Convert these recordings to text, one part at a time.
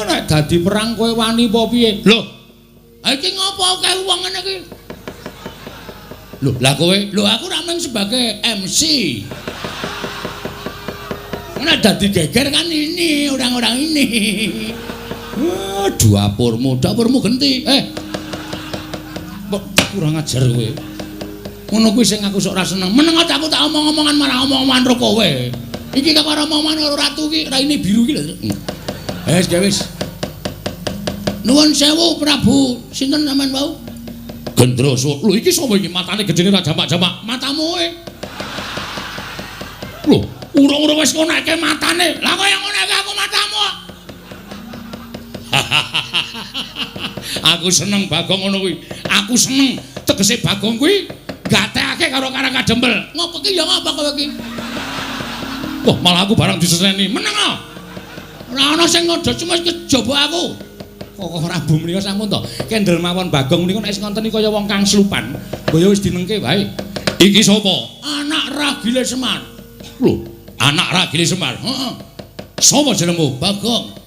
nek dadi perang kowe wani apa piye? Lho. Iki ngopo akeh wong ngene iki? Lho, lah kowe, lho aku ra mung sebagai MC. Nek dadi geger kan ini, orang-orang ini. Dapurmu genti. Kurang ajar kowe. Ngono kuwi sing aku sok ora seneng. Meneng aku tak omong-omongan marah omong-omongan karo kowe. Iki karo omongan karo ratu iki raine biru iki lho. Wis. Nuwun sewu Prabu. Sinten sampean wau? Gendroso. Lho iki sapa iki matane gedene ra jamak-jamak. Matamu kowe. Lho, urung-urung wis ngoneke matane. Lah kok yang ngoneke aku matamu. Aku seneng Bagong ngono kuwi. Aku seneng tegese Bagong kuwi gatekake karo Karang Kadempel. Ngopo ki ya ngapa kowe iki? Wah, malah aku barang diseseni. Meneng ah. Ora ana sing ngodo cuma kejaba aku. Kok Prabu mriya sampun to. Kendel mawon Bagong niku nek ngoten iki kaya wong kang slupan. Kaya wis dinengke wae. Iki sapa? Anak Ragile Semar. Lho, anak Ragile Semar. Heeh. Sapa jenengmu? Bagong.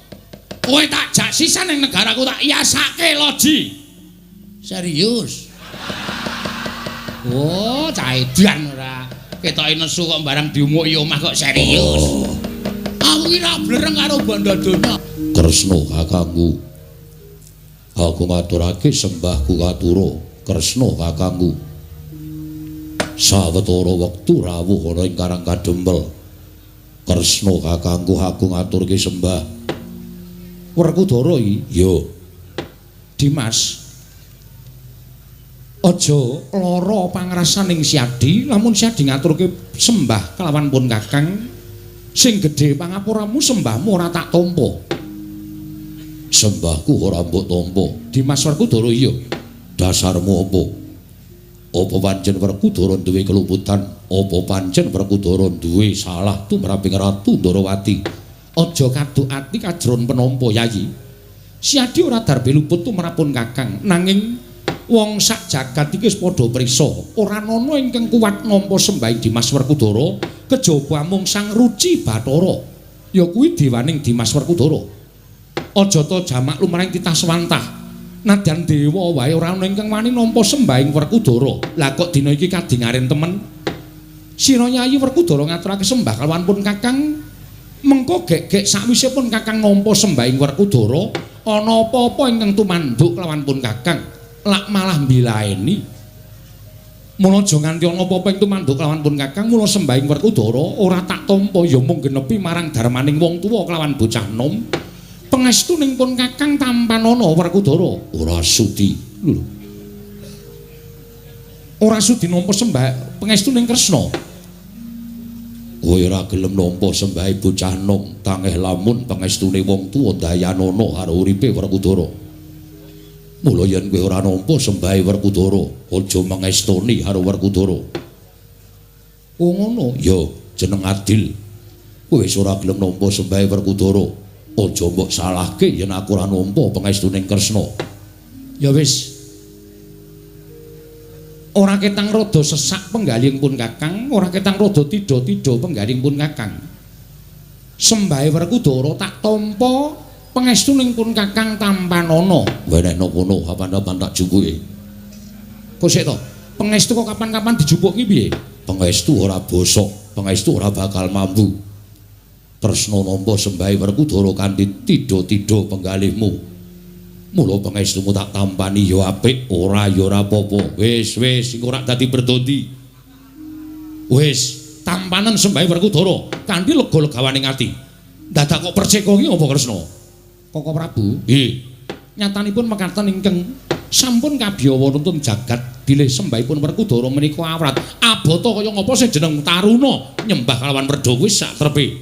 Kowe tak jak sisan ning negaraku tak iasake loji. Serius. Oh, cah edan ora. Ketoke nesu kok barang diumuki omah kok serius. Aku ki ra blereng karo banda donya. Kresna kakangku. Aku ngaturake sembahku katura Kresna kakangku. Sawetara wektu rawuh ana ing Karang Kadempel. Kresna kakangku aku ngaturke sembah. Werkudara iki ya Dimas aja lara pangrasaning Siadi lamun Siadi ngaturke sembah kelawan pun Kakang sing gedhe pangapuramu sembahmu ora tak tampa sembahku ora mbok tampa Dimas Werkudara iya dasarmu apa pancen Werkudara duwe keluputan apa pancen Werkudara duwe salah tumraping Ratu Ndarawati. Aja kaduk ati kajron penampa Yayi. Siadi ora darbe luput tumrapun Kakang, nanging wong sak jagat iki wis padha prisa, ora ana ingkang kuwat nampa sembahing Dimas Werkudara kejaba mung Sang Ruci Bathara. Ya kuwi dewaning Dimas Werkudara. Aja ta jamak lumrahing titah swantah. Nadyan dewa wae ora ana ingkang wani nampa sembahing Werkudara. Lah kok dina iki kadingaren temen. Sira Yayi Werkudara ngaturake sembah kalawan pun Kakang. Mengko gek-gek sakwise pun Kakang nampa sembahing Werkudara ana apa-apa ingkang tumanduk kelawan pun Kakang lak malah mbilaeni mula aja nganti ana apa-apa ing tumanduk kelawan pun Kakang mula sembahing Werkudara ora tak tampa ya mung genepi marang darmaning wong tuwa kelawan bocah nom pangestuning pun Kakang tampan ana Werkudara ora sudi lho ora sudi nampa sembah pangestuning Kresna. Kowe ora gelem nampa sembahe bocah nom tangeh lamun pangestune wong tuwa dayanana karo uripe Werkudara. Mula yen kowe ora nampa sembahe Werkudara, aja mangestoni karo Werkudara. Oh ngono, ya jeneng adil. Kowe wis ora gelem nampa sembahe Werkudara, aja mbok salahke yen aku ora nampa pangestune Kresna. Ya wis. Ora ketang rada sesak penggaling pun Kakang, ora ketang rada tidha-tidha penggaling pun Kakang. Sembahe Werkudara tak tampa pangestuning pun Kakang tampanana. Wenehna kono kapan-kapan tak jupuke. Kok sik to? Pangestu kok kapan-kapan dijupuk ki piye? Pangestu ora bosok, pangestu ora bakal mampu. Tresna nampa sembahe Werkudara kanthi tidha-tidha penggalihmu. Mula pangestumu tak tampani ya apik, ora ya ora apa-apa. Wis engko ora dadi berdondi. Wis, tampanan sembahe Werkudara kanthi lega-legawaning ati. Dadak kok perceka iki apa Kresna? Koko Prabu? Nggih. Nyatanipun mekaten ingkang sampun kabiyawa nuntun jagat bilih sembahipun Werkudara menika awrat. Abata kaya ngapa sing jeneng Taruna nyembah kalawan werda kuwi sak trepe.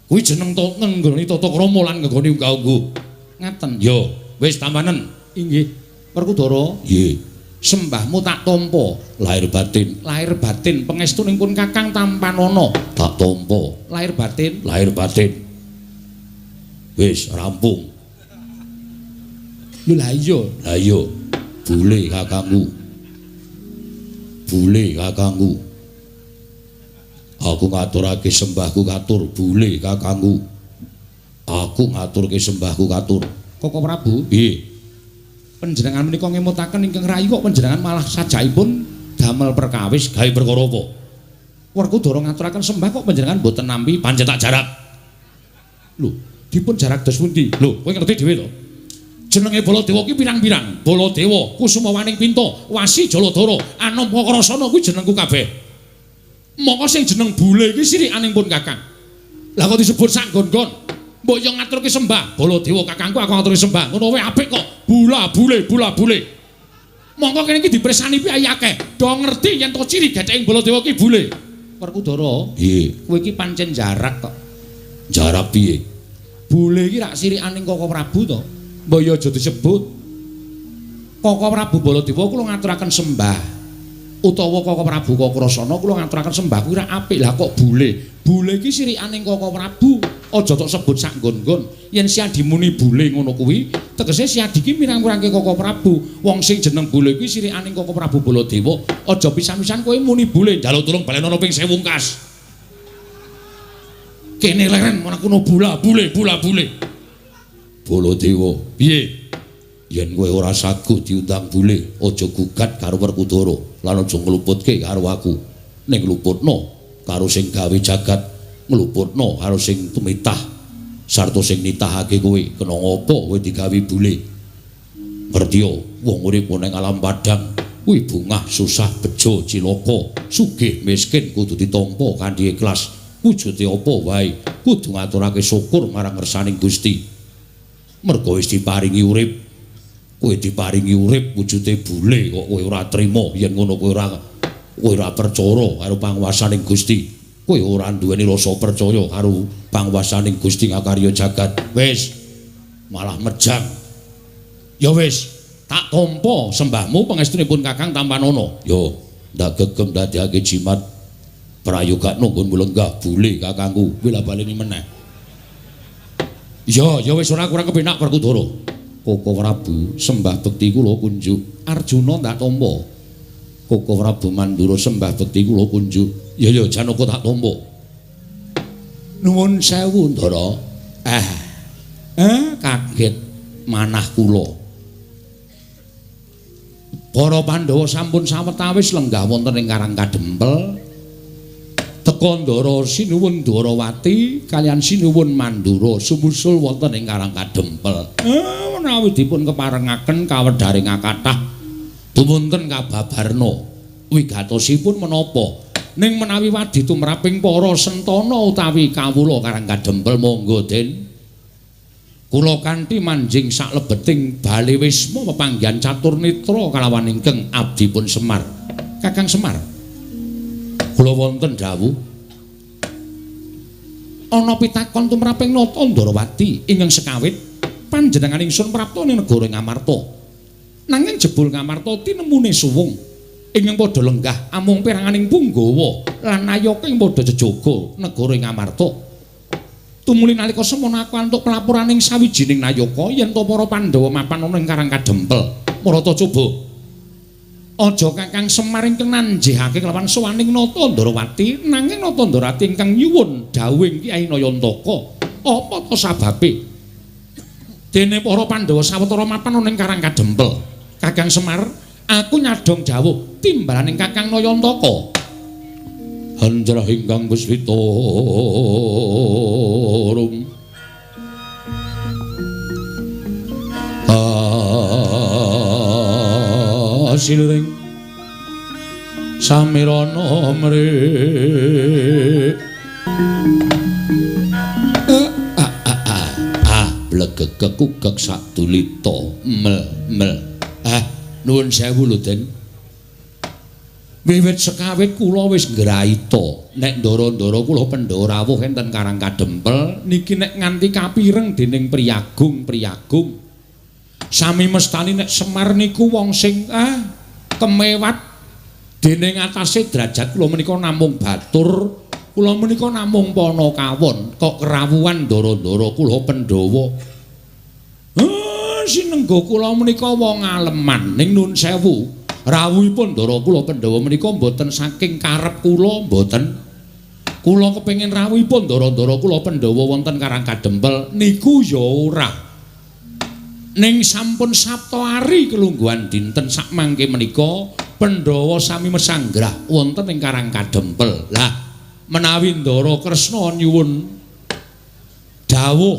Kuwi jeneng ngenggoni tata krama lan ngenggoni unggah-ungguh. Ngaten. Ya. Wis tampanen. Inggih. Werkudara. Nggih. Sembahmu tak tampa lahir batin pangestuning pun Kakang tampanana tak tampa lahir batin wis rampung lho lah iya bule kakangku aku ngaturake sembahku katur bule kakangku aku aku ngaturke sembahku katur. Koko Prabu, nggih. Panjenengan menika ngemutaken ingkang rayi kok panjenengan malah sajaipun damel perkawis gawe perkara apa? Werkudara ngaturaken sembah kok panjenengan mboten nampi pancetak jarak. Lho, dipun jarak dos pundi? Lho, kowe ngerti dhewe to? Jenenge Baladewa ki pirang-pirang? Baladewa, Kusumawaning Pinto, Wasi Jaladara, Anampa Krasana kuwi jenengku kabeh. Moko sing jeneng Bule iki sirikaning pun Kakang. Lah kok disebut sak nggon-nggon. Mbok yo ngaturke sembah, Baladewa kakangku aku ngaturke sembah. Ngono wae apik kok. Bula bule. Mongko kene iki dipresani piye akeh. Do ngerti yen to ciri getheke Baladewa ki Bule. Werkudara, nggih, kowe iki pancen jarak kok. Jarak piye? Bule iki rak sirikaning Koko Prabu to. Mbok yo aja disebut. Koko Prabu Baladewa kula ngaturaken sembah. Utawa Koko Prabu Kakrasana kula ngaturaken sembah kuwi rak apik. Lah kok Bule? Bule iki sirikaning Koko Prabu. Aja tok sebut sak nggon-nggon. Yen Siadi muni Bule ngono kuwi, tegese Siadi iki mirang-mirangke Koko Prabu. Wong sing jeneng Bule kuwi sirikaning Koko Prabu Baladewa. Aja pisan-pisan kowe muni Bule, njaluk tulung balenono ping 1000 kas. Kene leren ana kuno Bule. Baladewa, piye? Yen kowe ora sagu diundang Bule, aja gugat karo Werkudara, lan aja ngluputke karo aku. Ning ngluputno karo sing gawe jagat, ngluputno karo sing tumitah sarta sing nitahake kowe kena ngopo kowe digawe Bule. Ngerti yo, wong urip ning alam padang kuwi bungah susah bejo cilaka, sugih miskin kudu ditampa kanthi ikhlas. Wujude apa wae kudu ngaturake syukur marang ngersaning Gusti. Mergo wis diparingi urip, kowe diparingi urip wujude Bule kok kowe ora trima yen ngono kowe ora percaya karo panguwasaning Gusti. Kowe ora duweni rasa percaya karo panguwasaning Gusti ngakarya jagat. Wis malah mejang. Ya wis, tak tampa sembahmu pangestunipun Kakang Tampanana. Yo, ndak gegem dadekake jimat prayoga nunggun mulenggah Bule kakangku. Kuwi lha baleni meneh. Ya wis ora kurang kepenak Werkudara. Koko Prabu sembah bekti kula kunjuk. Arjuna ndak tampa. Koko Prabu Mandura sembah bekti kula kunjuk. Ya Janaka tak tampa. Nuwun sewu Ndara. Kaget manah kula. Para Pandhawa sampun sawetawis lenggah wonten ing Karang Kadempel. Teka Ndara sinuwun Dwarawati kaliyan sinuwun Mandura sumusul wonten ing Karang Kadempel. Menawi dipun keparengaken kawedharing kathah dumunten kababarna wigatosipun menapa? Ning menawi wadi tumraping para sentana utawi kawula Karang Kadempel monggo Den. Kula kanthi manjing saklebeting bali wisma pepanggihan catur nitra kalawan ingkang abdipun Semar. Kakang Semar. Kula wonten dawuh. Ana pitakon tumraping Nata Ndarawati ingkang sekawit panjenengan ingsun prapta ing negara Ngamarta. Nanging jebul Ngamarta tinemune suwung ingkang padha lenggah amung peranganing Punggawa lan Nayaka ing padha jejaga negara Ngamarta. Tumuli nalika semana aku antuk pelapuraning sawijining Nayaka yen to para Pandhawa mapan ana ing Karang Kadempel. Marata coba aja Kakang Semar ingkang nanjihake kelawan sowaning Nata Ndarawati nanging Nata Ndarawati ingkang nyuwun dawuhing Kyai Nayantaka. Apa to sababe? Dene para Pandhawa sawetara mapan ana ing Karang Kadempel. Kakang Semar, aku nyadong dawuh timbalaning Kakang Nayantaka. Hanjrah ingkang Puspita rum asilring samirana mrih blegegek kugek satulita mel nuwun sewu lho Den. Wiwit sekawit kula wis ngraita nek ndara-ndara kula Pandhawa rawuh enten Karang Kadempel niki nek nganti kapireng dening priyagung sami mestani nek Semar niku wong sing kemewat dening atase derajat kula menika namung batur, kula menika namung Panakawon kok kerawuhan ndara-ndara kula Pandhawa. Sinengga kula menika wong aleman ning nuwun sewu. Rawuhipun Ndara kula Pandhawa menika mboten saking karep kula mboten. Kula kepengin rawuhipun ndara-ndara kula Pandhawa wonten Karang Kadempel niku ya ora. Ning sampun Sabta ari kelungguhan dinten sak mangke menika Pandhawa sami mesanggrah wonten ing Karang Kadempel. Lah menawi Ndara Kresna nyuwun dawuh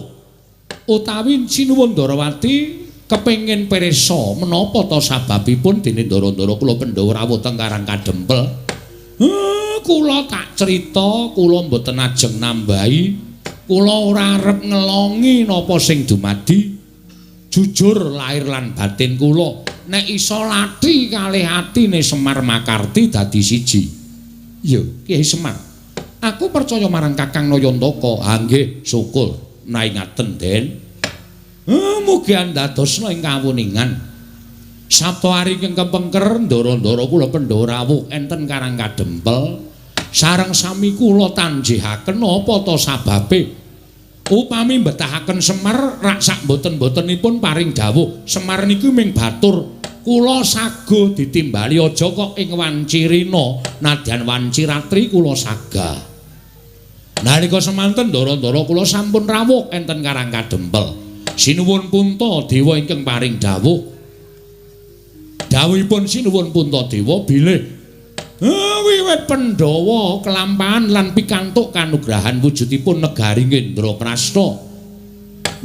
utawi sinuwun Ndarawati kepengin pirsa menapa ta sababipun dene Ndara-ndara kula Pandhawa rawuh teng Karang Kadempel. Kula tak crita, kula mboten ajeng nambahi, kula ora arep ngelongi napa sing dumadi. Jujur lahir lan batin kula nek iso lathi kalih atine Semar Makarti dadi siji. Yo, Kyai Semar. Aku percaya marang Kakang Nayantaka. Ha nggih, syukur. Menawi ngaten, Den. Mugi andadosna ing kawuningan. Sabtu ari ing kepengker ndara-ndara kula Pandhawa rawuh enten Karang Kadempel sareng sami kula tanjihaken apa ta sababe upami mbetahaken Semar rak sak mboten-mbotenipun paring dawuh Semar niku ming batur kula sago ditimbali aja kok ing Wancirina nadyan Wanciratri kula sagah. Nalika semanten ndara-ndara kula sampun rawuh enten Karang Kadempel sinuwun Punta Dewa ingkang paring dawuh dawuhipun sinuwun Puntadewa bilih wiwit Pandhawa kelampahan lan pikantuk kanugrahan wujudipun negari Ngendraprasta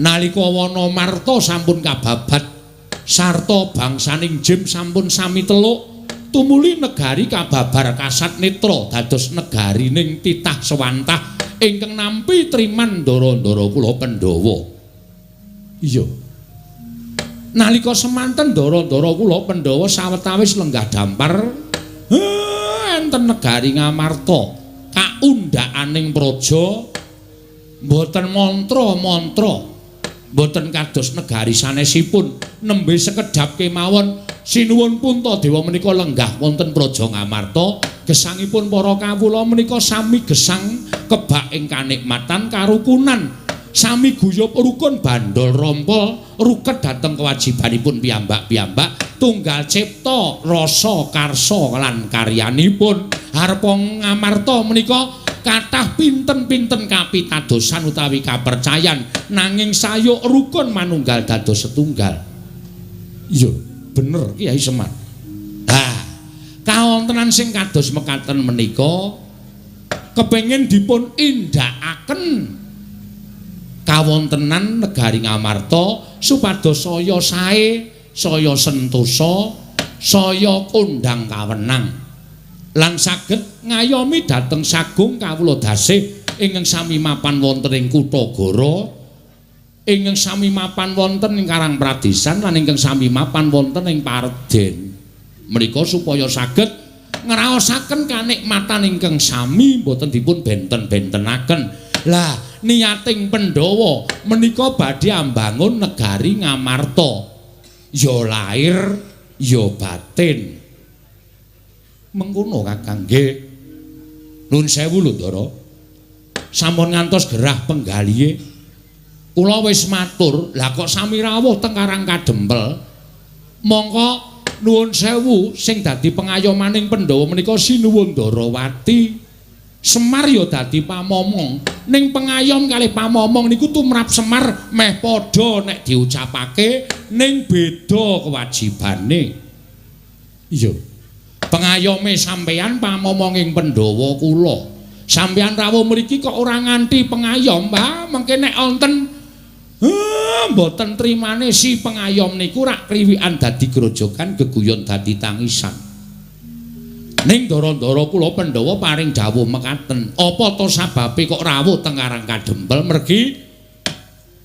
nalika wana Marta sampun kababat sarta bangsaning Jim sampun sami teluk tumuli negari kababar kasat netra dados negarining titah sewantah ingkang nampi triman ndara-ndara kula Pandhawa. Iya. Nalika semanten ndara-ndara kula Pandhawa sawetawis lenggah dampar enten negari Ngamarta kaundhakaning praja mboten mantra-mantra mboten kados negari sanesipun nembe sekedhap kemawon sinuwun Puntadewa menika lenggah wonten praja Ngamarta gesangipun para kawula menika sami gesang kebak ing kanikmatan karukunan sami guyub rukun bandol rompol ruket dhateng kewajibanipun piyambak-piyambak tunggal cipta rasa karsa lan karyanipun harpa Ngamarta menika kathah pinten-pinten kapitadosan utawi kapercayan nanging sayuk rukun manunggal dados setunggal. Iya bener Kyai Semar. Kawontenan sing kados mekaten menika kepengin dipun indakaken kawontenan negari Ngamarta supados saya sae, saya sentosa, saya kondhang kawenang lan saged ngayomi dhateng sagung kawula dasih ingkang sami mapan wonten ing Kutagara, ingkang sami mapan wonten ing Karang Pradesan lan ingkang sami mapan wonten ing Paredèn. Menika supaya saged ngraosaken kanikmatan ingkang sami boten dipun benten-bentenaken. Lah niating Pandhawa menika badhe ambangun negari Ngamarta ya lahir ya batin mengkono Kakang nggih nuwun sewu lho Ndara sampun ngantos gerah penggalihe kula wis matur lah kok sami rawuh teng Karang Kadempel mongko nuwun sewu sing dadi pengayomaning Pandhawa menika sinuwun Ndarawati Semar ya dadi pamomong ning pengayom kalih pamomong niku tumrap Semar meh padha nek diucapake ning beda kewajibane. Iya. Pengayome sampeyan pamomonging Pandhawa kula. Sampeyan rawuh mriki kok ora nganti pengayom, Mbah, mengke nek wonten mboten trimane si pengayom niku rak kriwikan dadi grojogan geguyon dadi tangisan. Ning ndara-ndara kula Pandhawa paring dawuh mekaten, apa to sababe kok rawuh teng Karang Kadempel mergi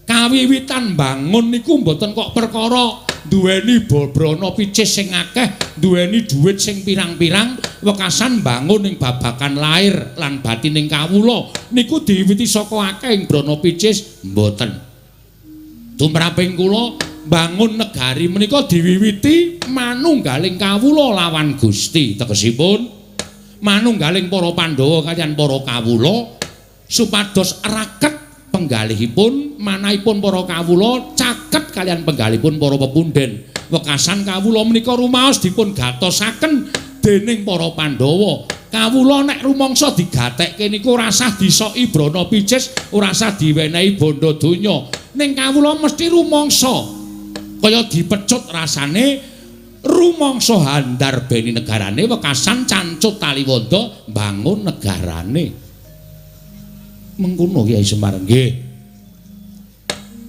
kawiwitan bangun niku mboten kok perkara duweni bobrana picis sing akeh, duweni dhuwit sing pirang-pirang, wekasan bangun ing babagan lair lan batining kawula niku diwiwiti saka akeh ing brana picis mboten. Tumraping kula bangun negari menika diwiwiti manunggaling kawula lawan Gusti tegesipun manunggaling para Pandhawa kaliyan para kawula supados raket penggalihipun manahipun para kawula caket kaliyan penggalihipun para pepunden wekasan kawula menika rumaos dipun gatosaken dening para Pandhawa Kawula nek rumangsa digatekke niku ora usah disoki brana picis, ora usah diwenehi bondo donya. Ning kawula mesti rumangsa kaya dipecut rasane rumangsa handar beni negarane wekasan cancut taliwonda bangun negarane. Mengkono Kyai Semar nggih.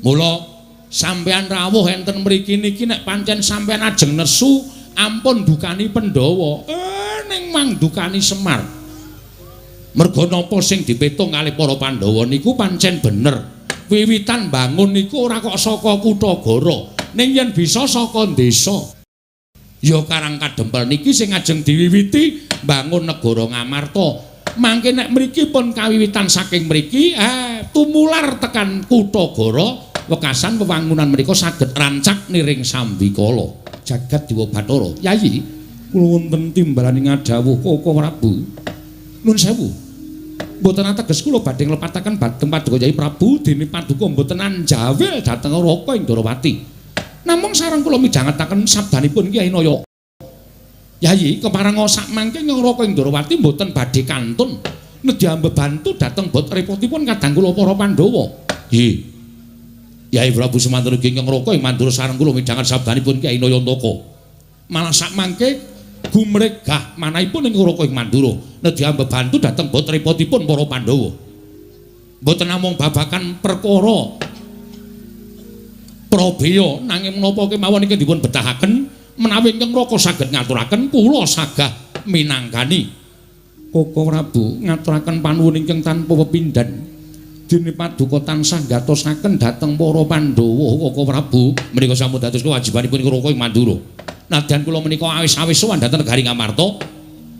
Mula sampeyan rawuh enten mriki niki nek pancen sampeyan ajeng nesu ampun dukani Pandhawa. Ning mang dukani Semar. Merga napa sing dipetung kalih para Pandhawa niku pancen bener. Wiwitan bangun niku ora kok saka Kutagara, ning yen bisa saka desa. Ya Karang Kadempel niki sing ajeng diwiwiti bangun negara Ngamarta. Mangke nek mriki pun kawiwitan saking mriki tumular tekan Kutagara wekasan wewangunan menika saged rancak niring Sambikala. Jagat Dewa Bathara. Yayi, kula wonten timbalan ngadhawuh Koko Prabu. Nuwun sewu. Mboten ateges kula badhe nglepataken dhateng Paduka Yayi Prabu dene Paduka mboten anjawel dhateng Raka ing Darawati. Namung sareng kula midhangetaken sabdanipun Kyai Naya. Yayi, kepareng sak mangke ing Raka ing Darawati mboten badhe kantun nedhi mbebantu dhateng bot repotipun kadang kula para Pandhawa. Nggih. Yai Prabu Semantara Ing Raka ing Mandura sareng kula midhangan sabdanipun Kyai Nayantaka. Malah sak mangke gumregah manahipun ing Raka ing Mandura nedhi mbebantu dhateng bot repotipun para Pandhawa. Mboten namung babakan perkara Prabeya nanging menapa kemawon ingkang dipun betahaken menawi ing Raka saged ngaturaken kula sagah minangkani. Koko Prabu ngaturaken panuwun ingkang tanpa pepindhan. Dene Paduka tansah gatosaken dhateng para Pandhawa Koko Prabu menika sampun dados kewajibanipun Raka ing Mandura. Nadyan kula menika awis-awis sowan dhateng negari Ngamarta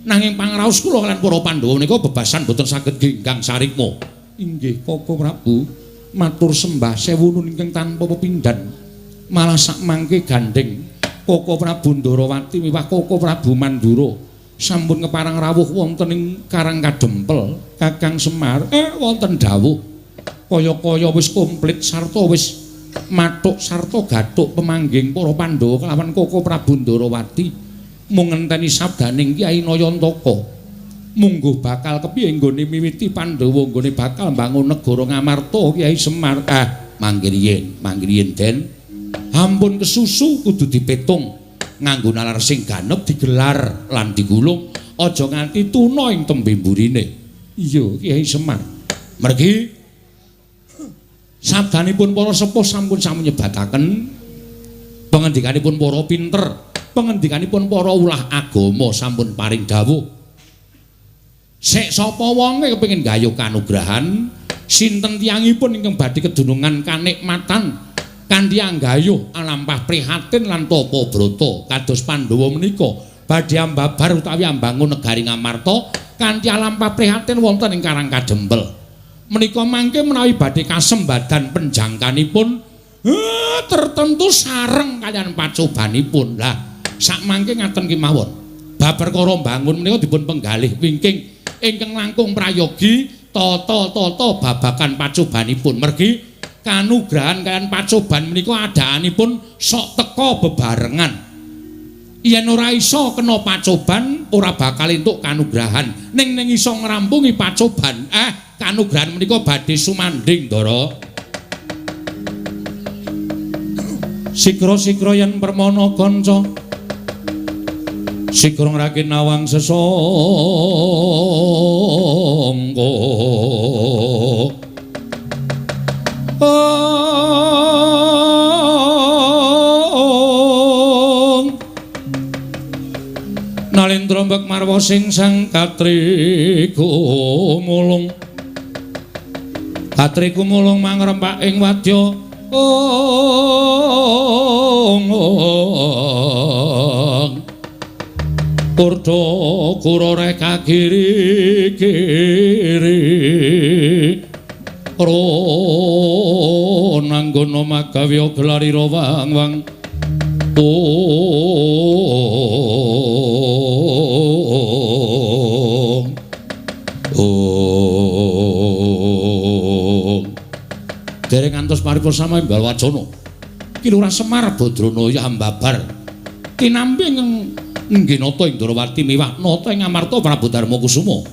nanging pangraos kula kaliyan para Pandhawa menika bebasan boten saged genggang sarikma. Inggih Koko Prabu matur sembah sewu nuwun ingkang tanpa pepindhan. Malah sak mangke gandeng Koko Prabu Ndarawati miwah Koko Prabu Mandura sampun keparang rawuh wonten ing Karang Kadempel Kakang Semar wonten dawuh kaya-kaya wis komplit sarta wis mathuk sarta gathuk pemangging para Pandhawa kelawan Koko Prabu Ndarawati mung ngenteni sabdaning Kyai Nayantaka mungguh bakal kepiye nggone miwiti Pandhawa nggone bakal mbangun negara Ngamarta Kyai Semar mangke riyen Den ampun kesusu kudu dipetung nganggo nalar sing ganep digelar lan digulung aja nganti tuna ing tembe mburine. Iya Kyai Semar mergi sabdanipun para sepuh sampun sami nyebataken pangendikanipun para pinter, pangendikanipun para ulah agama sampun paring dawuh. Sek sapa wonge kepengin gayuh kanugrahan, sinten tiyangipun ingkang badhe kedunungan kanikmatan kanthi anggayuh alampah prihatin lan tapa brata kados Pandhawa menika badhe ambabar utawi ambangun negari Ngamarta kanthi alampah prihatin wonten ing Karang Kadempel. Menika mangke menawi badhe kasembadan penjangkanipun tertentu sareng kaliyan pacobanipun. Lah sak mangke ngaten kemawon. Bab perkara bangun menika dipun penggalih wingking ingkang langkung prayogi tata-tata babagan pacobanipun. Mergi kanugrahan kaliyan pacoban menika adaanipun sok teka bebarengan. Yen ora iso kena pacoban ora bakal entuk kanugrahan. Ning iso ngrampungi pacoban kanugrahan menika badhe sumanding Ndara. Sikra-sikra yen permana kanca sikra ngrake nawang sesangga nalendra mbek marwa sing sang katriku mulung katriku mulung mangrempak ing wadya Kurdo kurore kagiri-giri Ronanggono magawya gelarira wang-wang dereng ngantos paripurna Sambal Wacana Ki Lurah Semar Badranaya ambabar kinampi Inggih nata ing Ndrawati miwah nata ing Amarta Prabu Darma Kusuma.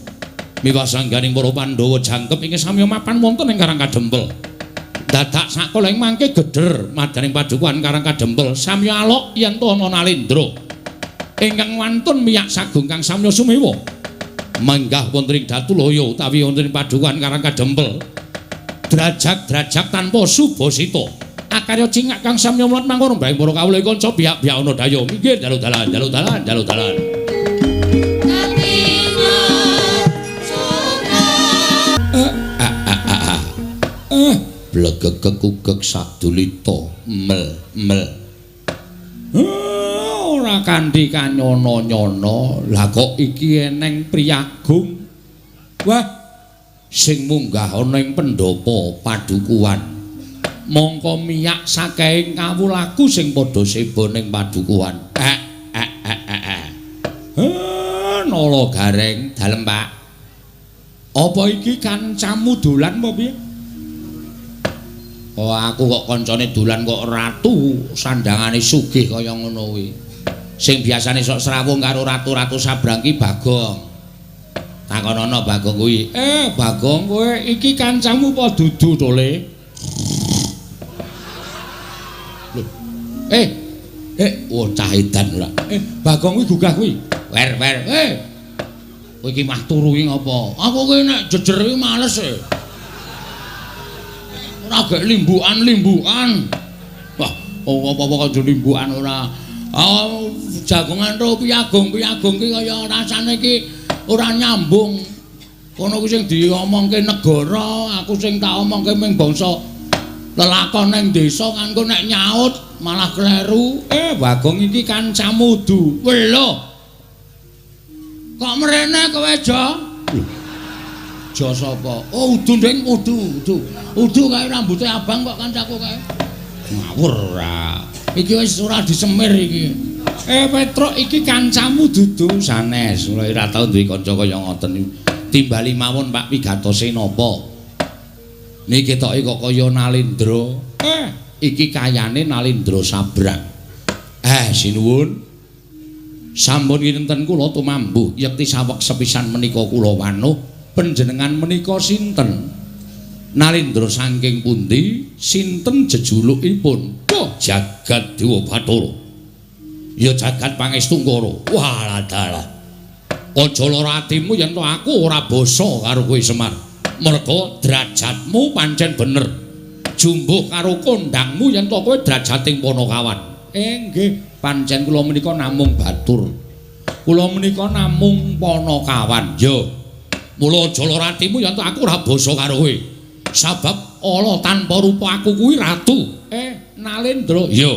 Miwah sangganing para Pandhawa jangkep ingkang samya mapan wonten ing Karang Kadempel. Dadak sakala ing mangke gedher madaning padukuhan Karang Kadempel samya alok yen to ana Nalendra. Ingkang wantun miyak sagung kang samya sumewa. Manggah wonten ing Datulaya utawi wonten ing padukuhan Karang Kadempel. Drajak-drajak tanpa subasita. Akarya cingak kang samya mulat mangkono bae para kawula kanca biak-biak ana daya. Minggir dalu-dalan, dalu-dalan, dalu-dalan. Blegegek sadulita mel. Ora kanthi kanyono-nyono. Lah kok iki eneng priyagung. Wah, sing munggah ana ing pendhapa padukuhan. Mongko miyak saking kawulaku sing padha seba ning padukuhan. Nala Gareng dalem, Pak. Apa iki kancamu dolan apa piye? Oh, aku kok kancane dolan kok ratu sandangane sugih kaya ngono kuwi. Sing biasane sok srawung karo ratu-ratu sabrang ki Bagong. Takonono Bagong kuwi. Bagong kowe iki kancamu apa dudu to, Le? Oh cah edan ora. Bagong kuwi gugah kuwi. Wer. Kowe iki mah turu iki ngopo? Aku ki nek jejer iki males e. Ora gek limbukan. Wah, apa-apa kok limbukan ora. Jagongan ro piagung ki kaya rasane ki ora nyambung. Kono ku sing diomongke negara, aku sing tak omongke ming bangsa lelakon ning desa kanggo nek nyaut malah kleru. Bagong iki kancamu du. Welo. Kok mrene kowe, Jo? Jo sapa? Oh, Udu ndeng Udu. Udu kae rambuté abang kok kancaku kae. Ngawur ora. Iki wis ora disemir iki. Petruk iki kancamu dudu sanes. Ora tau duwe kanca kaya ngoten. Timbali mawon Pak wigatose napa? Niki ketoke kok kaya Nalendra. Iki kayane Nalendra sabrang. Sinuwun. Sampun kinten kula tumambuh yekti saweg sepisan menika kula wanuh panjenengan menika sinten? Nalendra saking pundi? Sinten jejulukipun? Oh, Jagat Dewa Bathara. Ya jagat pangestungkara. Walah dalah. Aja lara atimu yen to aku ora basa karo kowe Semar. Merga derajatmu pancen bener. Jumbuh karo kondangmu yen to kowe derajating Panakawan. Nggih. Pancen kula menika namung batur. Kula menika namung Panakawan. Yo. Mula aja lara atimu yen aku ora basa karo kowe. Sabab ala tanpa rupa aku kuwi ratu. Nalendra. Yo.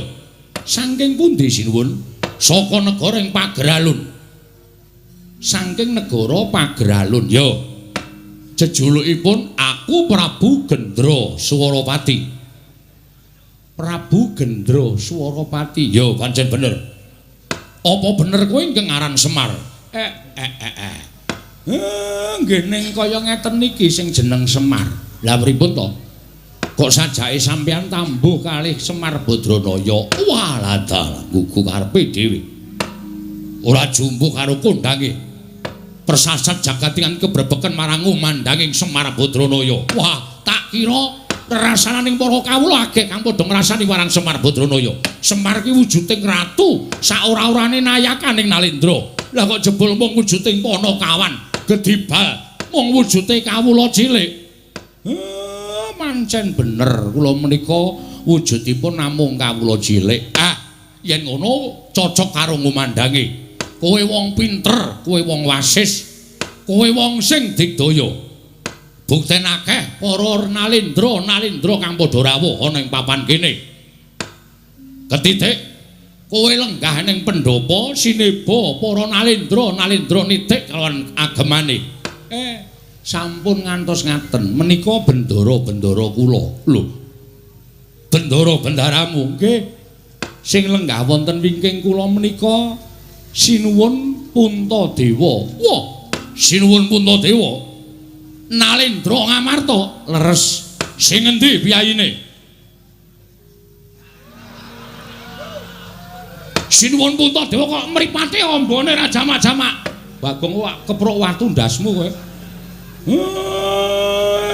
Saking pundi sinuwun? Saka negara ing Pageralun. Saking negara Pageralun. Yo. Jejulukipun aku Prabu Gendra Swaropati. Prabu Gendra Swaropati. Yo pancen bener. Apa bener kowe ingkang aran Semar? Nggih ning kaya ngeten niki sing jeneng Semar. Lah pripun to? Kok sajake sampeyan tambuh kalih Semar Badranaya. Walah dalah gugu karepe dhewe. Ora jumbuh karo kondange. Persasat jagatingan kebrebeken marang umandanging Semar Badranaya. Wah, tak kira rasananing para kawula agek kang padha ngrasani warang Semar Badranaya. Semar ki wujuding ratu, sak ora-orane nayakaning Nalendra. Lah kok jebul mung wujuding Panakawan, gedibal mung wujude kawula cilik. Pancen bener kula menika wujudipun namung kawula cilik. Yen ngono cocok karo ngumandangi. Kowe wong pinter, kowe wong wasis, kowe wong sing digdaya. Bukten akeh para Nalendra kang padha rawuh ana ing papan kene. Ketitik kowe lenggah ning pendhapa sineba para Nalendra nitik kalawan agemane. Sampun ngantos ngaten menika bendara-bendara kula. Lho. Bendara-bendaramu nggih sing lenggah wonten wingking kula menika sinuwun Puntadewa. Wah, sinuwun Puntadewa. Nalendra Ngamarta leres. Sing endi piyayine? Sinuwun Puntadewa kok mripate ambane ra jamak-jamak. Bagong wak keprok watu ndasmu kowe.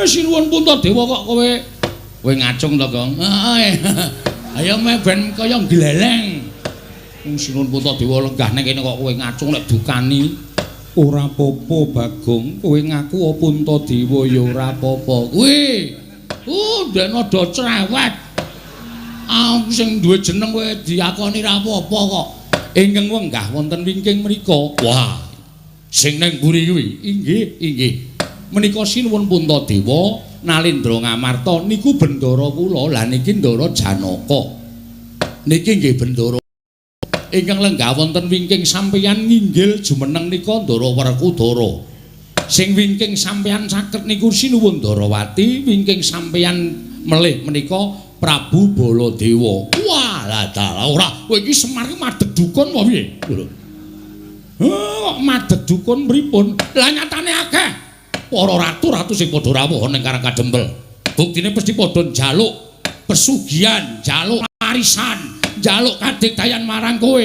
Sinuwun Puntadewa kok kowe ngacung to, Gong. Ayo me ben kaya gleleng. Sinuwun Puntadewa lenggah ning kene kok kowe ngacung nek dukani. Ora apa-apa, Bagong. Kowe ngaku Puntadewa ya ora apa-apa. Kowe ndek nada cerewet. Aku sing duwe jeneng kowe diakoni ra apa-apa kok. Ingkang wenggah wonten wingking mriku. Wah, sing ning mburi kuwi. Inggih. Menika sinuwun Puntadewa Nalendra Ngamarta niku bendara kula. Lah niki Ndara Janaka. Niki nggih bendara ingkang lenggah wonten wingking sampeyan nginggil jumeneng nika Ndara Werkudara. Sing wingking sampeyan saged niku sinuwun Ndarawati, wingking sampeyan melih menika Prabu Baladewa. Wah, lah dalah ora kowe iki Semar iki madheg dukun apa piye? Kok madheg dukun pripun? Lah nyatane akeh para ratu-ratu sing padha rawuh ning Karang Kadempel. Buktine mesti padha njaluk pesugihan, njaluk warisan, njaluk kadigdayan marang kowe.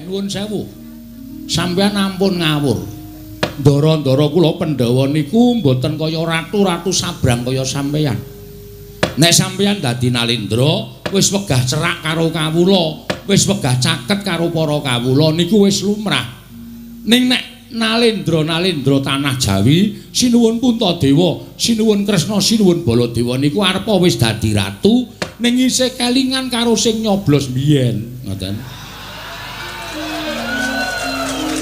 Nuwun sewu. Sampeyan ampun ngawur. Ndara-ndara kula Pandhawa niku mboten kaya ratu-ratu sabrang kaya sampeyan. Nek sampeyan dadi Nalendra wis wegah cerak karo kawula, wis wegah caket karo para kawula niku wis lumrah. Ning nek Nalendra tanah Jawi, sinuwun Puntadewa, sinuwun Kresna, sinuwun Baladewa niku arepa wis dadi ratu ning isih kelingan karo sing nyoblos biyen, ngoten.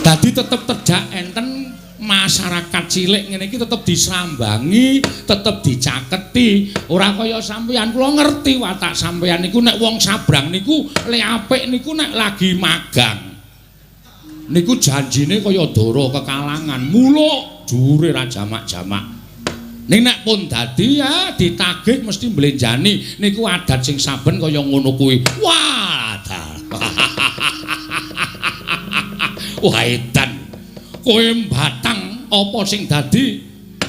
Dadi tetep terjak enten masyarakat cilik ngene iki tetep disambangi, tetep dicaketi. Ora kaya sampeyan, kula ngerti watak sampeyan niku nek wong sabrang niku le apik niku nek lagi magang. Niku janjine kaya dara kekalangan, muluk dhuwure ra jamak-jamak. Ning nek pun dadi ya ditagih mesti mblenjani. Niku adat sing saben kaya ngono kuwi. Wah, wah edan. Kowe mbatang apa sing dadi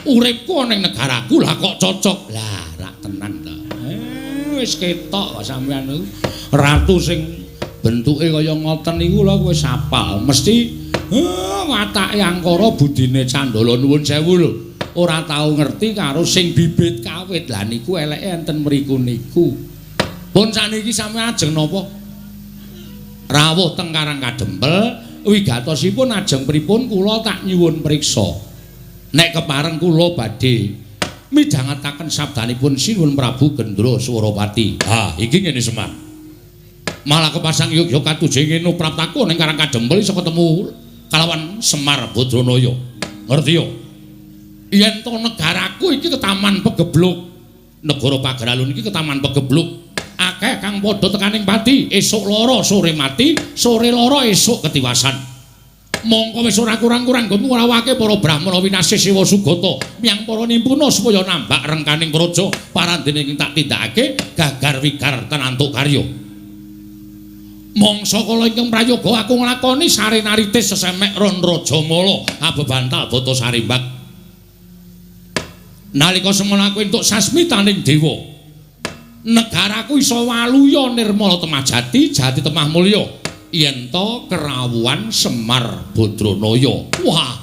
uripku ning negaraku lah kok cocok. Lah rak tenan to. Wis ketok kok sampeyan niku ratu sing bentuke kaya ngoten niku lho kowe sapal. Mesti watake angkara budine Candala nuwun sewu lho. Ora tau ngerti karo sing bibit kawit. Lah niku eleke enten mriku niku. Pun saniki sampeyan ajeng napa? Rawuh teng Karang Kadempel. Wigatosipun ajeng pripun kula tak nyuwun priksa. Nek kepareng kula badhe midhangetaken sabdanipun Sinuwun Prabu Gendra Suropati. Ha, iki ngene Semar. Malah kepasang Yogya katuje ngene praptaku ning Karang Kadempel iso ketemu kalawan Semar Badranaya. Ngerti yo? Yen to negaraku iki ketaman pegebluk. Negara Pageralun iki ketaman pegebluk. Akeh kang padha tekaning pati, esuk lara sore mati, sore lara esuk ketiwasan. Mongko wis ora kurang-kurang nggonmu ngrawake para Brahmana winasih Sewa Sugata miyang para nimpuna supaya nambak rengkaning praja parandene ing tak tindakake gagar wigar tenantuk karya. Mangsa kala ingkang prayoga aku nglakoni sarenaritis sesemek ron Rajamala abebantal bata sarimbak. Nalika semana aku entuk sasmitaning dewa. Negaraku iso waluya nirmala temajati, jati temah mulya. Yen to kerawuhan Semar Badranaya. Wah,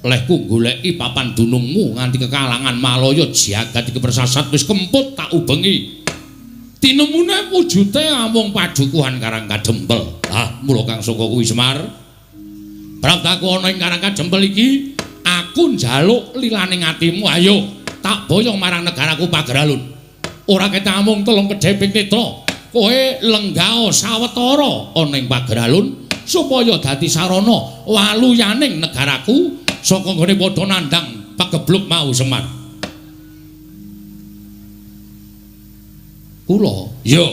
lehku goleki papan dunungmu nganti kekalangan malaya jagat iki persasat wis kemput tak ubengi. Tinemune wujude amung padukuhan Karang Kadempel. Ah, mula kang saka kuwi Semar. Praptaku ana ing Karang Kadempel iki, aku njaluk lilaning atimu, ayo tak boyong marang negaraku Pageralun. Ora ketamung telung kedheping netra, kowe lenggao sawetara ana ing Pageralun supaya dadi sarana waluyaning negaraku saka nggone padha nandhang pagebluk mau Semar. Kula, yo.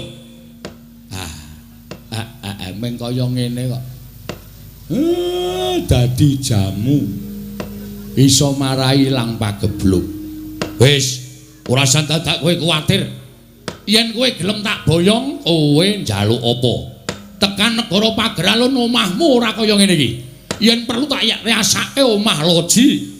Meng kaya ngene kok. Dadi jamu iso marai ilang pagebluk. Wis ora san dadak kowe kuwatir. Yen kowe gelem tak boyong, kowe njaluk apa? Tekan negara Pageralun omahmu ora kaya ngene iki. Yen perlu tak riasake omah loji.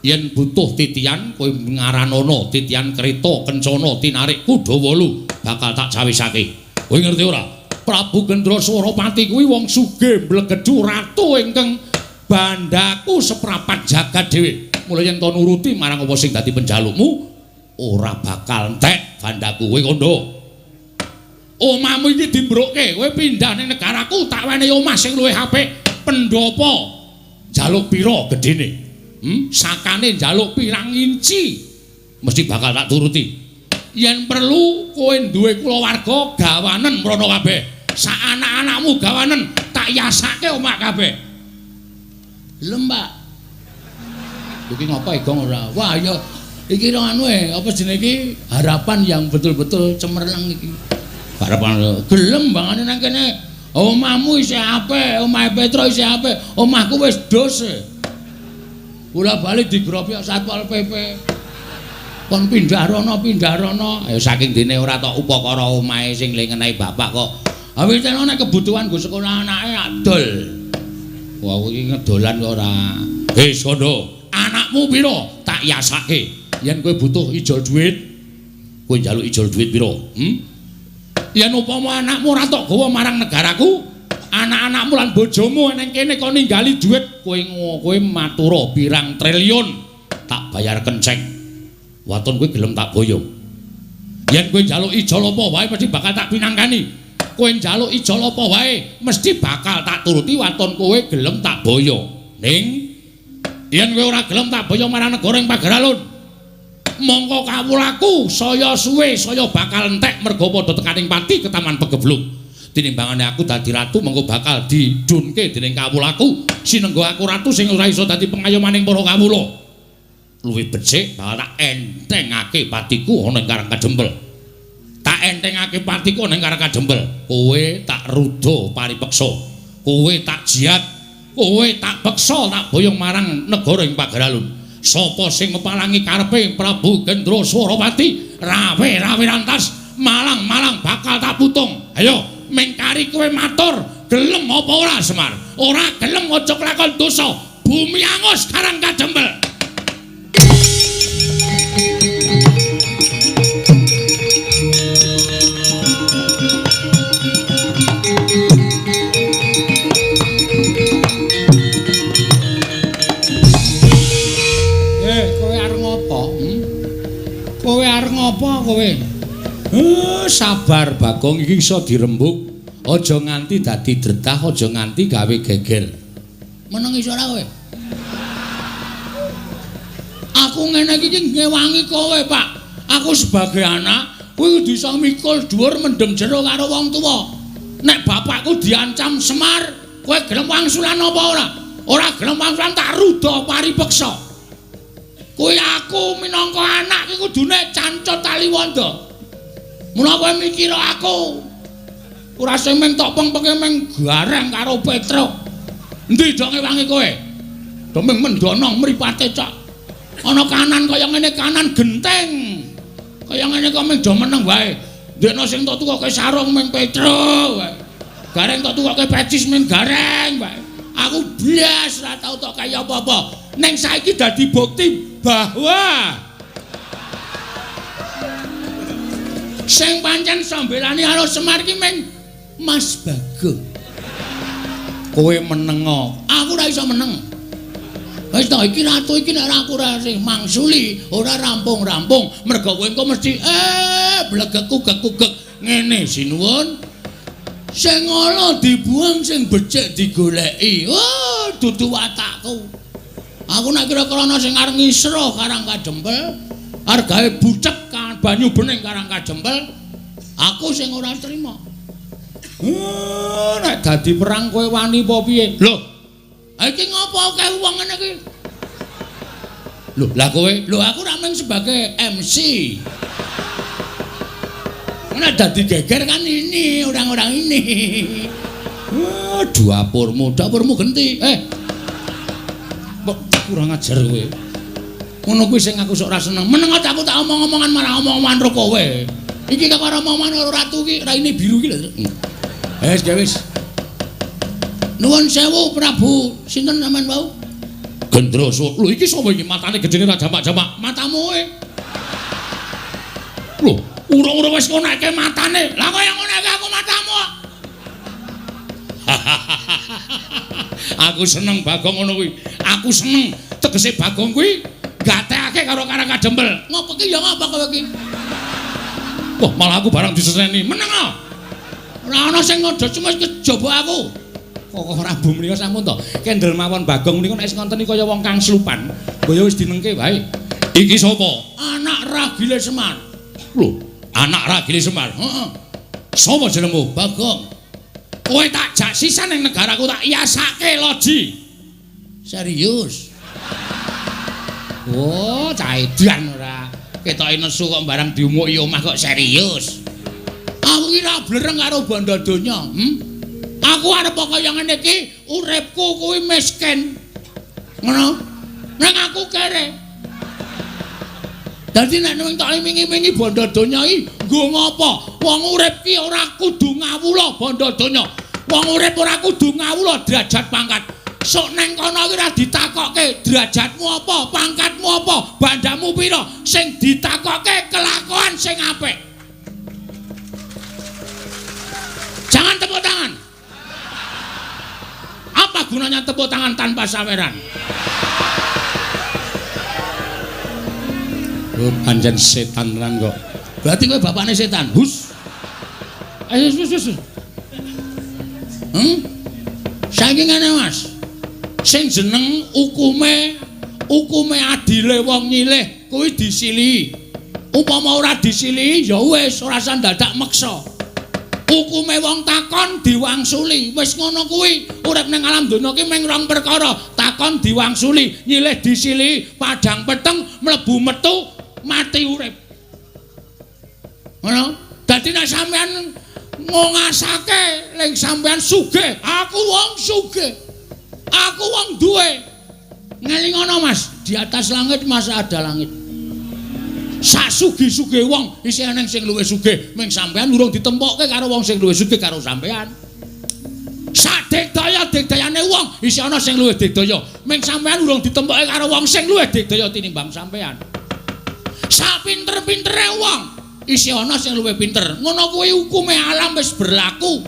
Yen butuh titian, kowe ngaranana titian kereta kencana tinarik kuda 8 bakal tak jawisake. Kowe ngerti ora? Prabu Gendra Swaropati kuwi wong sugih mblegedhu ratu ingkang bandaku seprapat jagat dhewe. Mula yen to nuruti marang apa sing dadi penjalukmu, ora bakal entek bandaku kowe kondo. Omahmu iki dimbrokke, kowe pindah ning negaraku tak wenehi omah sing luwih apik. Pendopo jaluk pira gedene? Sakane jaluk pirang inci mesti bakal tak turuti. Yen perlu kowe duwe kulawarga gawanen mrono kabeh. Sak anak-anakmu gawanen tak yasake omah kabeh. Lho, Mbak. Iki ngapa igong ora? Wah, ya iki anu apa jenenge iki harapan yang betul-betul cemerlang iki. Harapan gelem bangane nang kene. Omahmu isih apik, omahe Petro isih apik, omahku wis dose. Kula bali digrobyok Satpol PP. Kon pindah rono. Ya saking dene ora tok upakara omahe sing lengenahi bapak kok. Awit ana nek kebutuhan go sekolah anake adol. Wah iki ngedolan kok ora. Sono, anakmu pira? Tak yasake. Yen kowe butuh ijol dhuwit, kowe njaluk ijol dhuwit pira? Yen upama anakmu ora tok gawa marang negaraku, anak-anakmu lan bojomu nang kene kok ninggali dhuwit, kowe matura pirang triliun tak bayar kenceng. Waton kowe gelem tak boyong. Yen kowe njaluk ijol apa wae mesti bakal tak pinangkani. Kowe njaluk ijol apa wae mesti bakal tak turuti waton kowe gelem tak boyo. Ning yen kowe ora gelem tak boyo marang negara ing Pagaralun, mongko kawulaku saya suwe saya bakal entek mergo padha tekaning pati ke Taman Pegebluk. Tinimbangane aku dadi ratu mengko bakal didunke dening kawulaku sinenggo aku ratu sing ora iso dadi pengayomaning para kawula. Luwih becik bakal tak entengake patiku ana ing Karang Kajembel. Tak entengake patiku ning Karang Kajembel. Kowe tak rudo paripeksa. Kowe tak jiat. Kowe tak peksa tak boyong marang negara ing Pagaralun. Sapa sing mepalangi karepe Prabu Gendra Swaropati, rawe rantas, malang bakal tak putung. Ayo, mengkari kowe matur, gelem apa ora Semar? Ora gelem aja lakon dosa. Bumi angus Karang Kajembel. Kowe arep ngopo kowe? Sabar Bagong iki iso dirembuk. Aja nganti dadi dretah, aja nganti gawe geger. Meneng iso ora kowe? Aku ngene iki ngewangi kowe, Pak. Aku sebagai anak kuwi kudu iso mikul dhuwur mendem jero karo wong tuwa. Nek bapakku diancam Semar, kowe gelem wangsulan apa ora? Ora gelem wangsulan tak ruda paripeksa. Kuwi aku minangka anak iki kudune cancut taliwondo. Mula kowe mikir aku. Ora sing meng tok pengpeke meng gareng karo Petro. Endi dong ngewangi kowe? Domeng mendono mripate cok. Ana kanan kaya ngene kanan genteng. Kaya ngene kok meng do meneng wae. Ndekno sing tok tukoke sarung meng Petro wae. Gareng tok tukoke pecis meng gareng wae. Aku blas ora tau tok kaya apa-apa. Ning saiki dadi bukti bahwa sing pancen sambelani karo Semar ki meng Mas Bagong. Kowe meneng, aku ora iso meneng. Wis to iki ratu iki nek aku ora sing mangsuli, ora rampung-rampung, mergo kowe engko mesti blegek-gugek ngene sinuwun. Sing ala dibuang sing becik digoleki. Oh, dudu watakku. Aku nek kira-kira ana sing arep ngisro Karang Kajembel, arep gawe bucek banyu bening Karang Kajembel, aku sing ora trima. Nek dadi perang kowe wani apa piye? Lho. Iki ngopo kae wong ngene iki? Lho, lah kowe, lho aku ora mung sebagai MC. Nek dadi geger kan ini, orang-orang ini. Dapurmu genti. Kurang ajar kowe. Ngono kuwi sing aku sok ora seneng. Meneng aku tak omong-omongan marang omong-omongan karo kowe. Iki kok karo omongan karo ratu iki raine biru iki lho. Wis. Nuwun sewu Prabu. Sinten sampean wau? Gendra. Lho iki sapa iki matane gedene ra jamak-jamak. Matamu e. Lho, urung-urung wis ngoneke matane. Lah kok yang ngoneke aku matamu. Aku seneng Bagong ngono kuwi. Aku seneng tegese Bagong kuwi gatekake karo Karang Kadempel. Ngopo ki ya ngapa kowe ki? Wah, malah aku barang diseseni. Meneng ah. Ora ana sing ngodo cuma kejaba aku. Kok Prabu mriya sampun to. Kendel mawon Bagong menika nek ngoten iki kaya wong kang slupan. Kaya wis dinengke wae. Iki sapa? Anak ragile Semar. Lho, anak ragile Semar. Heeh. Sapa jenengmu? Bagong. Kowe tak jak sisan ning negaraku tak iyasake loji. Serius? Oh, cah edan ora. Ketoke nesu kok barang diumuki omah kok serius. Aku ki ra blereng karo bondo donya, Aku arep kaya ngene iki, uripku kuwi miskin. Ngono. Nang aku kere. Dadi nek ning tak imingi-imingi bondo donya iki, nggo ngopo? Wong urip ki ora kudu ngawula bondo donya. Wong urip ora kudu ngawula derajat pangkat. Sok neng kono ki ora ditakokke derajatmu apa, pangkatmu apa, bandamu pira, sing ditakokke kelakuan sing apik. Jangan tepuk tangan. Apa gunanya tepuk tangan tanpa saweran? Oh, pancen setan tenan kok. Berarti kowe bapakne setan. Hus. Ayo wis. Saiki ngene Mas. Sing jeneng ukume adile wong nyilih kuwi disilihi. Upama ora disilihi ya wis ora usah dadak meksa. Ukume wong takon diwangsuli. Wis ngono kuwi. Urip ning alam donya ki mung rong perkara. Takon diwangsuli, nyilih disilihi, padhang peteng, mlebu metu, mati urip. Ngono. Dadi nek sampean ngongasake ning sampean sugih, aku wong sugih. Aku wong duwe. Ngelingono Mas, di atas langit masa ada langit. Sak sugih-sugih wong isih ana sing luwih sugih, ming sampean urung ditempokke karo wong sing luwih sugih karo sampean. Sak digdaya-digdayane wong isih ana sing luwih digdaya, ming sampean urung ditempokke karo wong sing luwih digdaya tinimbang sampean. Sak pinter-pintere wong isih ana sing luwih pinter. Ngono kuwi hukume alam wis berlaku.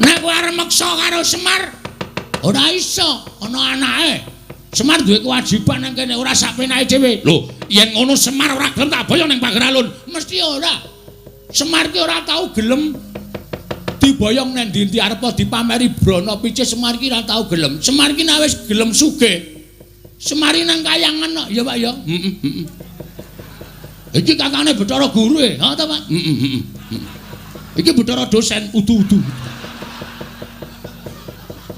Nek kowe arep meksa karo Semar ora iso, ana anake. Semar duwe kewajiban nang kene ora sak penake dhewe. Lho, yen ngono Semar ora gelem tak boyong ning Pager Alun. Mesti ora. Semar ki ora tau gelem diboyong nang ndi-ndi arep dipameri brana picis. Semar ki ora tau gelem. Semar ki nek wis gelem sugih. Semar nang kayangan kok, ya Pak ya. Iki kakane Bathara Guru e, ha ta Pak? Iki Bathara dosen udu-udu.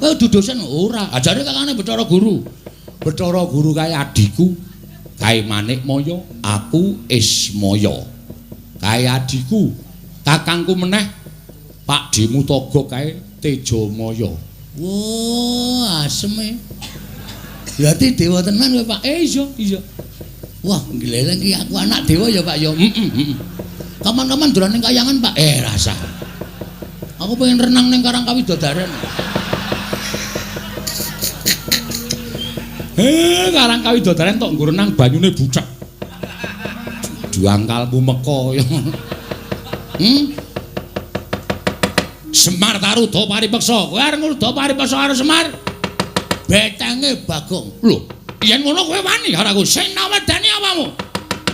Udu dosen ora, ajare kakane Bathara Guru. Bathara Guru kae adikku, kae Manikmaya, aku Ismaya. Kae adikku, kakangku meneh Pak Dimutaga kae Tejamaya. Wah, asem e. Berarti dewa tenan kowe Pak. Iya. Wah, gleleng iki aku anak dewa ya Pak ya. Kapan-kapan dolan ning kayangan Pak. Rasa. Aku pengen renang ning Karang Kawidodaren. Karang Kawidodaren tok nggo renang banyune bucek. Juangkalmu meko ya. Semar Taruda paripeksa. Kowe arep ngruda paripeksa karo Semar. Betenge Bagong. Lho, yen ngono kowe wani karo aku. Sing nawedani apamu?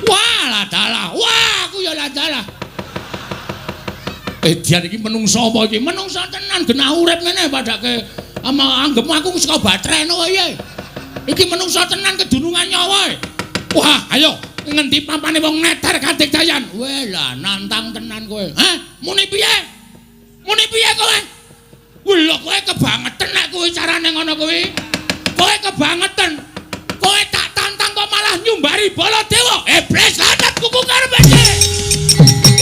Wah, ladalah. Wah, aku ya ladalah. Dian iki menungsa apa iki? Menungsa tenan genah urip ngene padake anggepmu aku saka batrene wae. Iki menungsa tenan kedunungan nyawa. Wah, ayo ngendi pampane wong neter kadigdayan. Weh lah nantang tenan kowe. Hah? Muni piye? Muni piye kowe? Lho kowe kebangetan nek kowe carane ngono kuwi. Kowe kebangetan. Kowe tak tantang kok malah nyumbari Baladewa. Iblis lanat kuku karepe.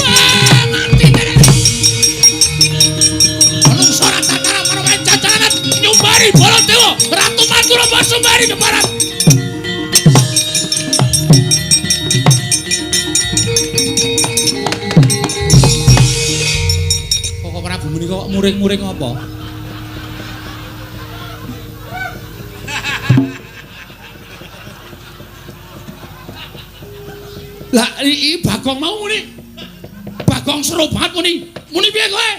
Wah, mati tenan. Menungsa ora tatara karo jajanan nyumbari Baladewa. Ratu Mandura Basumbari keparat. Kok Prabu menika kok muring-muring apa? Lah iki Bagong mau muni. Bagong seru banget muni. Muni piye kowe?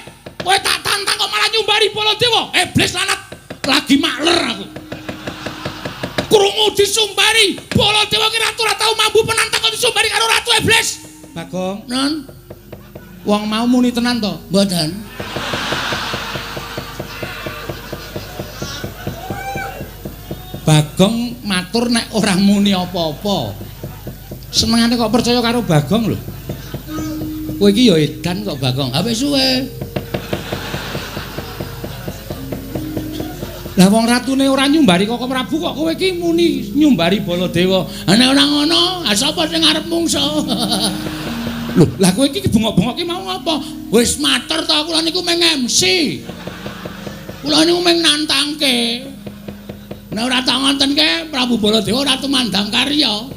Kowe tak tantang kok malah nyumbari Sumbari Baladewa. Iblis lanat lagi makler aku. Krungu disumbari Baladewa ki ratu ora tau mambu penantang kok disumbari karo ratu iblis. Bagong, non. Wong mau muni tenan to? Mboten. Bagong matur nek ora muni apa-apa. Senengane kok percaya karo Bagong lho. Kowe iki ya edan kok Bagong. Ha wis suwe. Lah wong ratune ora nyumbari Koko Prabu kok kowe iki muni nyumbari Baladewa. Ha nek ora ngono, ha sapa sing arep mungsa? Lho, lah kowe iki bengok-bengok ki mau apa? Wis matur to kula niku meng MC. Kula niku meng nantangke. Nek ora tak ngontenke Prabu Baladewa ora tumandang karya.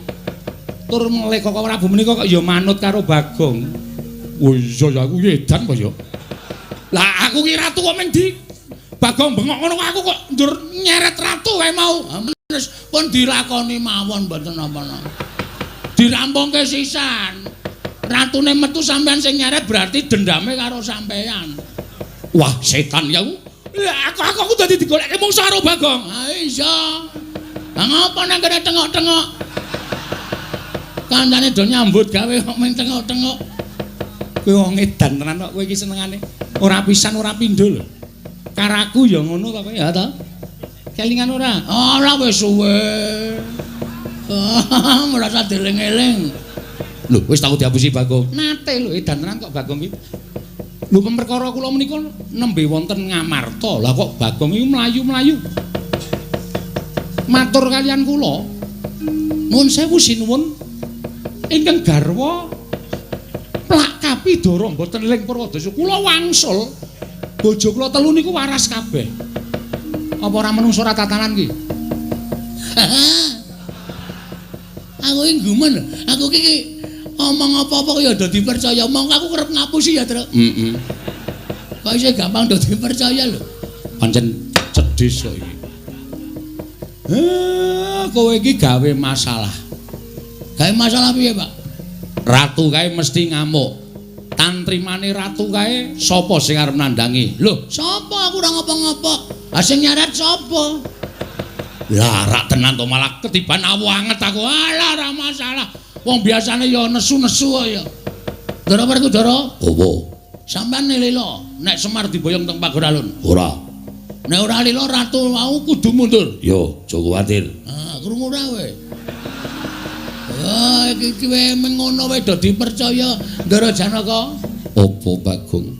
Tur melih Koko Prabu menika kok ya manut karo Bagong. Oh iya ya aku edan kok ya. Lah aku ki ratu kok meng di Bagong bengok ngono aku kok njur nyeret ratu wae mau. Menes pun dilakoni mawon mboten napa-napa. Dirampungke sisan. Ratune metu sampean sing nyeret berarti dendame karo sampean. Wah, setan ya. Lah aku dadi digoleke mungsuh karo Bagong. Ha iya. Lah ngapa nang kene tengok-tengok? Kancane do nyambut gawe kok mung tengok-tengok. Kowe wong edan tenan kok kowe iki senengane. Ora pisan ora pindho lho. Karaku ya ngono to kowe ya to? Kelingan ora? Ora wis suwe. Merasa dieling-eling. Lho wis tau diapusi Bagong. Nate lho edan tenan kok Bagong iki. Lho perkara kula menika nembe wonten Ngamarta. Lah kok Bagong iki mlayu-mlayu. Matur kalian kula. Nuwun sewu sinuwun. Ingkang garwa Plak Kapidara mboten ling Purwadasa. Kula wangsul bojo kula telu niku waras kabeh. Apa ora menungso ora tatanan ki? Aku iki gumen. Aku iki omong apa-apa ya do dipercaya. Omong aku kerep ngapusi ya, Tru. Heeh. Kok iso gampang do dipercaya lho. Pancen cedhis kok iki. Kowe iki gawe masalah. Gawe masalah piye, Pak? Ratu kae mesti ngamuk. Tantrimane ratu kae sapa sing arep nandangi? Lho, sapa aku ora ngopo-ngopo? Ha sing nyaret sapa? Lah rak tenan to malah ketiban awu anget aku. Alah ora masalah. Wong biasane ya nesu-nesu ya. Ndara Werkudara? Apa? Sampeyan lila nek Semar diboyong teng pagar alun? Ora. Nek ora lila ratu mau kudu mundur. Yo, aja kuwatir. Ah, krungu ora kowe? Ah, iki wae mengono wae do dipercaya Ndara Janaka. Apa Bagong?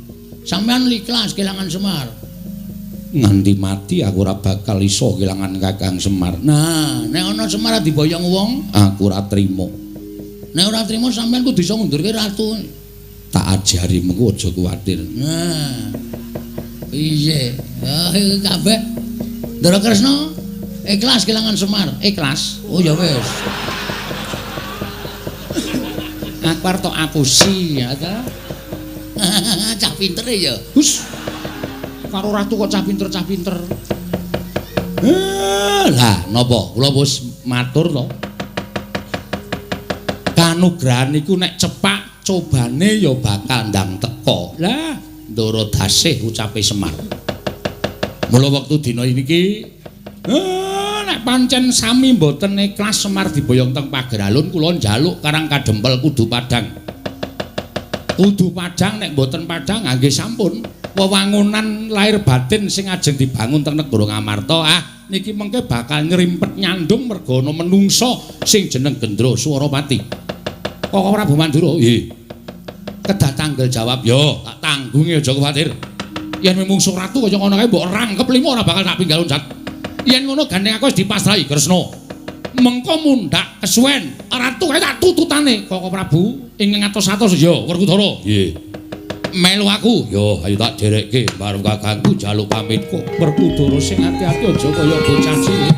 Sampeyan ikhlas kelangan Semar. Nganti mati aku ora bakal iso kelangan Kakang Semar. Nah, nek ana Semar diboyong wong, aku ora trima. Nek ora trima sampeyan kudu iso ngundurke ratu. Tak ajari mengko aja kuwatir. Nah. Piye? Ah, iki kabeh Ndara Kresna ikhlas kelangan Semar. Ikhlas. Oh ya wis. Aku arep tok apusi ya ta. Cah pinter ya. Hus. Karo ratu kok cah pinter. Lah napa kula wis matur to. Kanugrahan iku nek cepak cobane ya bakal ndang teka. Lah ndoro dasih ucape Semar. Mula wektu dina iki nek pancen sami mboten ikhlas Semar diboyong teng pager alun kula njaluk Karang Kadempel kudu padhang. Kudu padhang nek mboten padhang nggih sampun wewangunan lahir batin sing ajeng dibangun teng negara Ngamarta niki mengke bakal nyrimpet nyandung merga ana menungsa sing jeneng Gendra Swaropati. Koko Prabu Mandura, nggih. Kedah tanggel jawab, yo tak tanggungi aja kuwatir. Yen mungsuh ratu kaya ngono kae mbok rangkep limo ora bakal tak pinggal loncat. Yen ngono gandeng aku wis dipasrahi Kresna. Mengko mundhak kesuwen ratu kae tak tututane Koko Prabu ing ngatos-atos ya Werkudara. Nggih. Melu aku. Yo ayo tak derekke bareng kakangku jaluk pamit kok Werkudara sing ati-ati aja kaya bocah cilik.